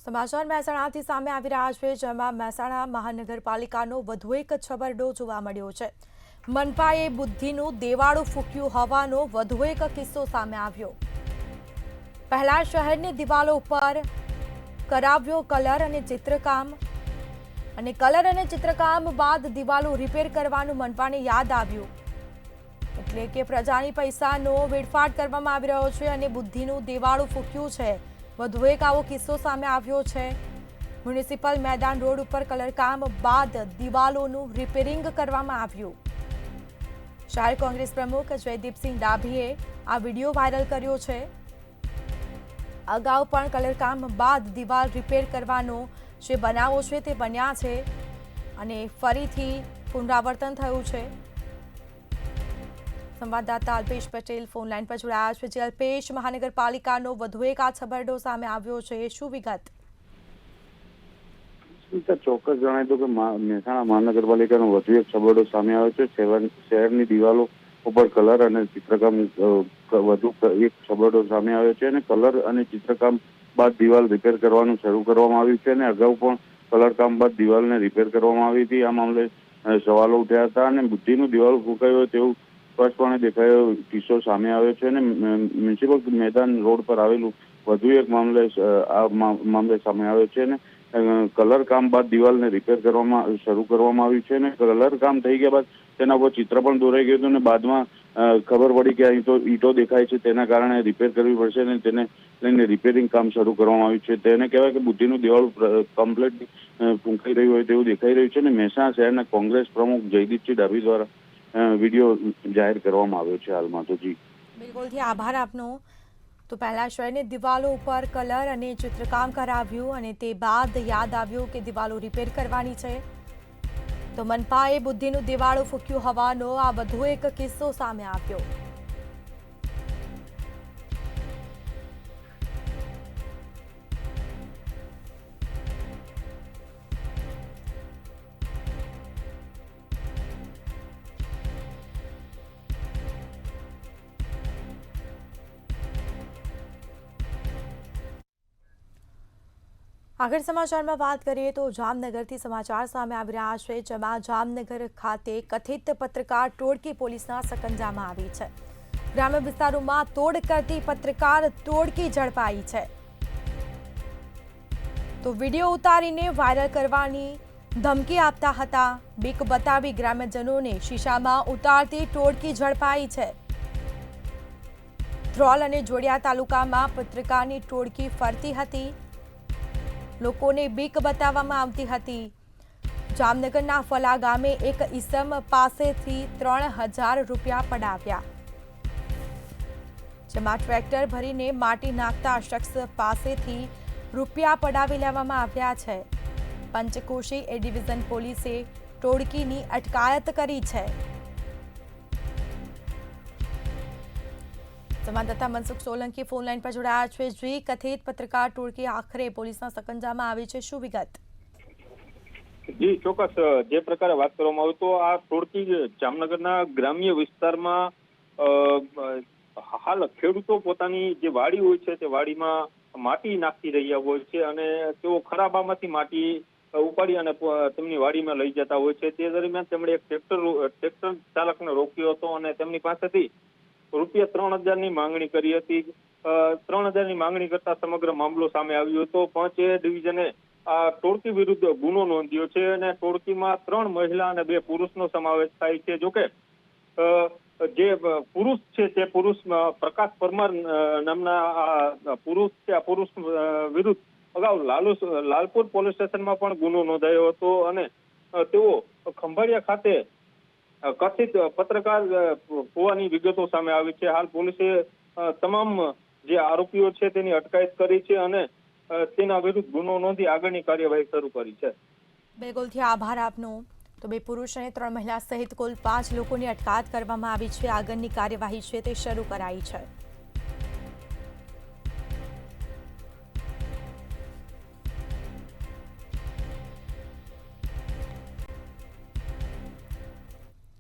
સમાચાર મહેસાણાથી સામે આવી રહ્યા છે, જેમાં મહેસાણા મહાનગરપાલિકાનો વધુ એક છબરડો જોવા મળ્યો છે। મનપાએ બુદ્ધિનું દેવાળું ફૂંક્યું હોવાનો વધુ એક કિસ્સો સામે આવ્યો। પહેલા શહેરની દિવાલો ઉપર કરાવ્યો કલર અને ચિત્રકામ બાદ દિવાલો રિપેર કરવાનું મનપાને યાદ આવ્યું, એટલે કે પ્રજાની પૈસાનો વેડફાટ કરવામાં આવી રહ્યો છે અને બુદ્ધિનું દેવાળું ફૂંક્યું છે। વધુ એક આવો કિસ્સો સામે આવ્યો છે। મ્યુનિસિપલ મેદાન રોડ ઉપર કલરકામ બાદ દિવાલોનું રિપેરિંગ કરવામાં આવ્યું। શહેર કોંગ્રેસ પ્રમુખ જયદીપસિંહ ડાભીએ આ વિડીયો વાયરલ કર્યો છે। અગાઉ પણ કલરકામ બાદ દિવાલ રિપેર કરવાનો જે બનાવો છે તે બન્યા છે અને ફરીથી પુનરાવર્તન થયું છે। સંવાદદાતા અલ્પેશ પટેલ ફોન લાઈન પર જોડાયા છે। જે અલ્પેશ, મહાનગરપાલિકાનો વધુ એક આ છબરડો સામે આવ્યો છે, શું વિગત? ચોક્કસ જણાવી દો કે મહેસાણા મહાનગરપાલિકાનો વધુ એક છબરડો સામે આવ્યો છે। શહેરની દિવાલો ઉપર કલર અને ચિત્રકામ વધુ એક છબરડો સામે આવ્યો છે અને કલર અને ચિત્રકામ બાદ દિવાલ રિપેર કરવાનું શરૂ કરવામાં આવ્યું છે અને અગાઉ પણ કલરકામ બાદ દિવાલને રિપેર કરવામાં આવી હતી। આ મામલે સવાલો ઉઠ્યા હતા અને બુદ્ધિનું દિવાલ ફૂંકાયું તેવું સ્પષ્ટપણે દેખાયો કિસ્સો સામે આવ્યો છે અને મ્યુનિસિપલ મેદાન રોડ પર આવેલું વધુ એક મામલે સામે આવ્યો છે અને કલર કામ બાદ દિવાલને રિપેર શરૂ કરવામાં આવ્યું છે અને કલર કામ થઈ ગયા બાદ તેના ઉપર ચિત્ર પણ દોરાઈ ગયું હતું અને બાદમાં ખબર પડી કે અહીં તો ઈંટો દેખાય છે, તેના કારણે રિપેર કરવી પડશે અને તેને લઈને રિપેરિંગ કામ શરૂ કરવામાં આવ્યું છે। તેને કહેવાય કે બુદ્ધિનું દિવાળું કમ્પ્લીટ ફૂંકાઈ રહ્યું હોય તેવું દેખાઈ રહ્યું છે અને મહેસાણા શહેરના કોંગ્રેસ પ્રમુખ જયદીપસિંહ ડાભી દ્વારા વિડીયો જાહેર કરવામાં આવ્યો છે હાલમાં તો। જી બિલકુલથી આભાર આપનો। તો પહેલા શહેરની દિવાલો ઉપર કલર અને ચિત્રકામ કરાવ્યું અને તે બાદ યાદ આવ્યું કે દિવાલો રિપેર કરવાની છે, તો મનપાએ બુદ્ધિનું દિવાળું ફૂંક્યું હોવાનો આ વધુ એક કિસ્સો સામે આવ્યો। આગળ સમાચારમાં વાત કરીએ તો જામનગરથી સમાચાર સામે આવી રહ્યા છે, જેમાં જામનગર ખાતે કથિત પત્રકાર ટોળકી પોલીસના સકંજામાં આવી છે। ગ્રામ્ય વિસ્તારોમાં તોડ કરતી પત્રકાર ટોળકી ઝડપાઈ છે, તો વિડીયો ઉતારીને વાયરલ કરવાની ધમકી આપતા હતા। બીક બતાવી ગ્રામ્યજનોને શીશામાં ઉતારતી ટોળકી ઝડપાઈ છે। ધ્રોલ અને જોડિયા તાલુકામાં પત્રકારની ટોળકી ફરતી હતી, લોકોને બીક બતાવવામાં આવતી હતી। જામનગરના ફલા ગામે એક ઈસમ પાસેથી 3000 રૂપિયા પડાવ્યા, જેમાં ટ્રેક્ટર ભરીને માટી નાખતા શખ્સ પાસેથી રૂપિયા પડાવી લેવામાં આવ્યા છે। પંચકોશી એ ડિવિઝન પોલીસે ટોળકીની અટકાયત કરી છે। સંવાદદાતા મનસુખ સોલંકી ફોન લાઈન પર જોડાયા છે। જી, કથિત પત્રકાર ટોળકી આખરે પોલીસના સકંજામાં આવી છે, શું વિગત? જી ચોક્કસ, જે પ્રકારે વાત કરવામાં આવે તો આ ટોળકી જામનગરના ગ્રામ્ય વિસ્તારમાં હાલ ખેડૂતો પોતાની જે વાડી હોય છે તે વાડીમાં માટી નાખી રહ્યા હોય છે અને તેઓ ખરાબામાંથી માટી ઉપાડી અને તેમની વાડીમાં લઈ જતા હોય છે। તે દરમિયાન તેમણે એક ટ્રેક્ટર ચાલકને રોક્યો હતો અને તેમની પાસેથી રૂપિયા 3000ની માંગણી કરી હતી। 3000ની માંગણી કરતા સમગ્ર મામલો સામે આવ્યો હતો। પાંચ ડિવિઝને આ ટોળકી વિરુદ્ધ ગુનો નોંધ્યો છે અને ટોળકીમાં 3 મહિલા અને 2 પુરુષનો સમાવેશ થાય છે। જોકે જે પુરુષ છે તે પુરુષ પ્રકાશ પરમાર નામના પુરુષ છે, આ પુરુષ વિરુદ્ધ અગાઉ લાલપુર પોલીસ સ્ટેશનમાં પણ ગુનો નોંધાયો હતો અને તેઓ ખંભાળિયા ખાતે કથિત પત્રકાર હોવાની વિગતો સામે આવી છે। હાલ પોલીસે તમામ જે આરોપીઓ છે તેની અટકાયત કરી છે અને તેના વિરુદ્ધ ગુનો નોંધી આગળની કાર્યવાહી શરૂ કરી છે। બિલકુલથી આભાર આપનો। તો 2 પુરુષ અને 3 મહિલા સહિત કુલ 5 લોકોની અટકાયત કરવામાં આવી છે। આગળની કાર્યવાહી છે તે શરૂ કરાઈ છે।